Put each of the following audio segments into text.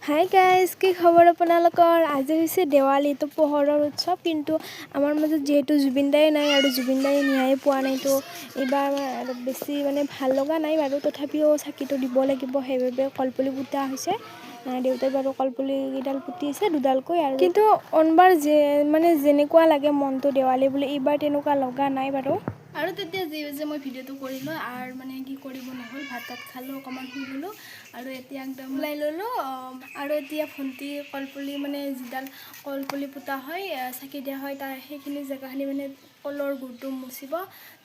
Hi guys, কি খবৰ আপোনালোকৰ? আজি হৈছে দেৱালী, তো পোহৰৰ উৎসৱ। কিন্তু আমাৰ মাজত যিহেতু জুবিন দাই নাই আৰু জুবিন দাই ন্যায় পোৱা নাই, তো এইবাৰ অলপ বেছি ভাল লগা নাই বাৰু। তথাপিও চাকিটো দিব লাগিব, সেইবাবে কলপুলি পুতা হৈছে। দেউতাই বাৰু কলপুলি কেইডাল পুতিছে, দুডালকৈ। আৰু কিন্তু অনবাৰ যেনেকুৱা লাগে মনটো দেৱালী বুলি, এইবাৰ তেনেকুৱা লগা নাই বাৰু। আৰু তেতিয়া যে মই ভিডিঅ'টো কৰিলোঁ আৰু কি কৰিব নহ'ল, ভাত তাত খালোঁ, অকণমান শুই গ'লোঁ আৰু এতিয়া একদম ওলাই ল'লোঁ। আৰু এতিয়া ভণ্টি কলপুলি যিডাল কলপুলি পুতা হয়, চাকি দিয়া হয়, তাৰ সেইখিনি জেগাখিনি কলৰ গুৰটো মুচিব।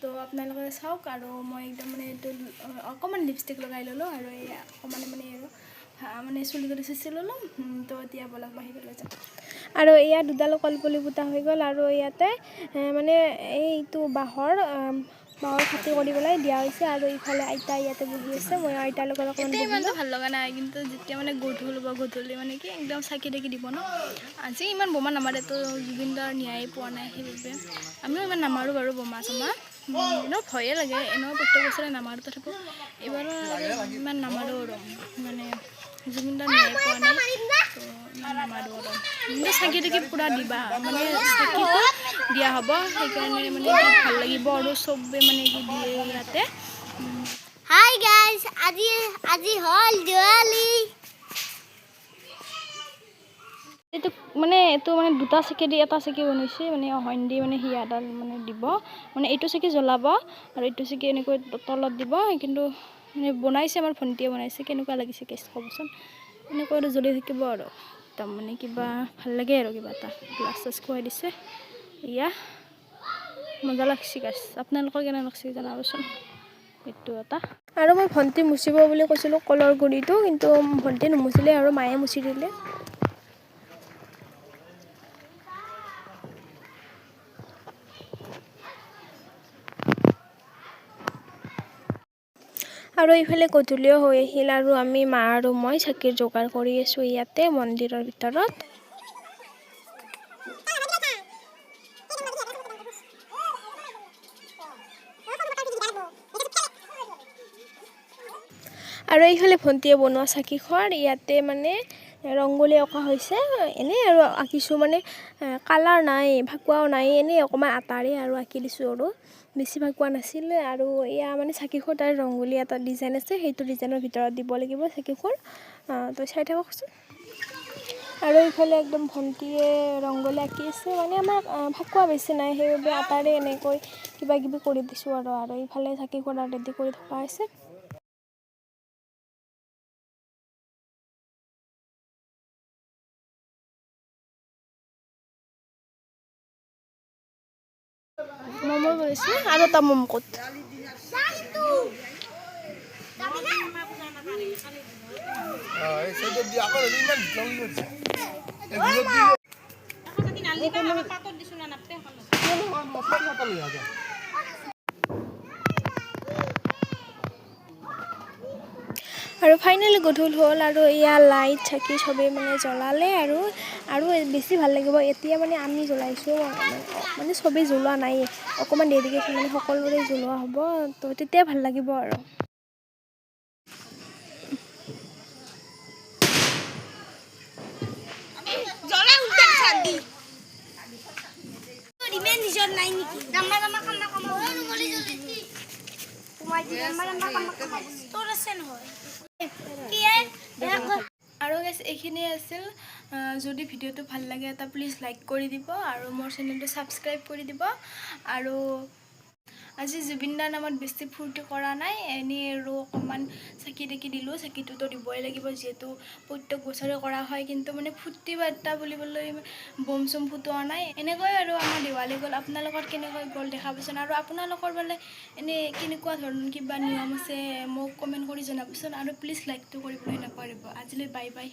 তো আপোনালোকে চাওক। আৰু মই একদম এইটো অকণমান লিপষ্টিক লগাই ল'লোঁ আৰু এয়া অকণমান চুলি চুচি ল'লোঁ। তো এতিয়া বলক বাহিৰলৈ যাওঁ। আৰু এয়া দুডাল কলপুলি পুতা হৈ গ'ল। আৰু ইয়াতে এইটো বাঁহৰ খেতি কৰি পেলাই দিয়া হৈছে। আৰু ইফালে আইতা ইয়াতে বহি আছে, মই আইতাৰ লগত অকণমান ইমানটো ভাল লগা নাই। কিন্তু যেতিয়া গধূলি কি একদম চাকি তাকি দিব ন। আজি ইমান বোমা নামাৰে, তো জুবিন দাৰ ন্যায় পোৱা নাই, সেইবাবে আমিও ইমান নামাৰোঁ বাৰু বোমা চোমা। এনেও ভয়ে লাগে, এনেও প্ৰত্যেক বছৰে নামাৰোঁ, তথাপিও এইবাৰো ইমান নামাৰোঁ আৰু জুবিন দাৰ ন্যায় পোৱা নাই, তো ইমান নামাৰোঁ আৰু। কিন্তু চাকি তাকি পূৰা দিবা, চাকিটো দিয়া হ'ব, সেইকাৰণে ভাল লাগিব আৰু চবে কি দিয়ে ইয়াতে। হাই গাইজ, আজি হ'ল দেৱালী। এইটো দুটা চাকি দি এটা চাকি বনাইছে, অহন দি হিয়াডাল দিব, এইটো চাকি জ্বলাব আৰু এইটো চাকি এনেকৈ তলত দিব। কিন্তু বনাইছে, আমাৰ ভণ্টিয়ে বনাইছে। কেনেকুৱা লাগিছে কেছ ক'বচোন। এনেকৈ আৰু জ্বলি থাকিব আৰু একদম কিবা ভাল লাগে আৰু কিবা এটা। গ্লাছ চাছ খুৱাই দিছে, এয়া মজা লাগছে গাছ। আপোনালোকৰ কেনে লাগছে জনাবচোন। এইটো এটা। আৰু মই ভণ্টি মুচিব বুলি কৈছিলোঁ কলৰ গুৰিটো, কিন্তু ভণ্টি নুমুচিলে আৰু মায়ে মুচি দিলে। আৰু এইফালে গধূলিও হৈ আহিল আৰু আমি মা আৰু মই চাকিৰ যোগাৰ কৰি আছোঁ ইয়াতে মন্দিৰৰ ভিতৰত। আৰু এইফালে ভণ্টিয়ে বনোৱা চাকি খোৱাৰ ইয়াতে ৰংগোলী অঁকা হৈছে। এনেই আৰু আঁকিছোঁ, কালাৰ নাই, ফাকুৱাও নাই, এনেই অকণমান আটাৰে আৰু আঁকি দিছোঁ আৰু বেছি ফাকুৱা নাছিলে। আৰু এয়া চাকিখোৰ তাৰ ৰংগোলী এটা ডিজাইন আছে, সেইটো ডিজাইনৰ ভিতৰত দিব লাগিব চাকিখোৰ। তো চাই থাককচোন। আৰু ইফালে একদম ভণ্টিয়ে ৰংগোলী আঁকি আছে, আমাৰ ফাকুৱা বেছি নাই, সেইবাবে আটাৰে এনেকৈ কিবা কিবি কৰি দিছোঁ আৰু ইফালে চাকিখোৰ ৰেডি কৰি থকা হৈছে। মম বনাইছে আৰু এটা মম ক'ত আৰু ফাইনেলি গধূল হ'ল আৰু এয়া লাইট চাকি চবেই জ্বলালে আৰু বেছি ভাল লাগিব। এতিয়া আমি জ্বলাইছোঁ, চবেই জ্বলোৱা নাই, অকণমান দেৰিকৈ সকলোৰে জ্বলোৱা হ'ব, তো তেতিয়া ভাল লাগিব আৰু। আৰু এইখিনিয়ে আছিল। যদি ভিডিঅ'টো ভাল লাগে এটা প্লিজ লাইক কৰি দিব আৰু মোৰ চেনেলটো ছাবস্ক্ৰাইব কৰি দিব। আৰু আজি জুবিন দাৰ নামত বেছি ফূৰ্তি কৰা নাই, এনেই আৰু অকণমান চাকি তাকি দিলোঁ। চাকিটোতো দিবই লাগিব, যিহেতু প্ৰত্যেক বছৰে কৰা হয়। কিন্তু ফূৰ্তি বাৰ্তা বুলিবলৈ বম চম ফুটোৱা নাই। এনেকৈ আৰু আমাৰ দেৱালী গ'ল। আপোনালোকৰ কেনেকৈ গ'ল দেখাবচোন। আৰু আপোনালোকৰ এনেই কেনেকুৱা ধৰণৰ কিবা নিয়ম আছে মোক কমেণ্ট কৰি জনাবচোন। আৰু প্লিজ লাইকটো কৰিবলৈ নাপাহৰিব। আজিলৈ বাই বাই।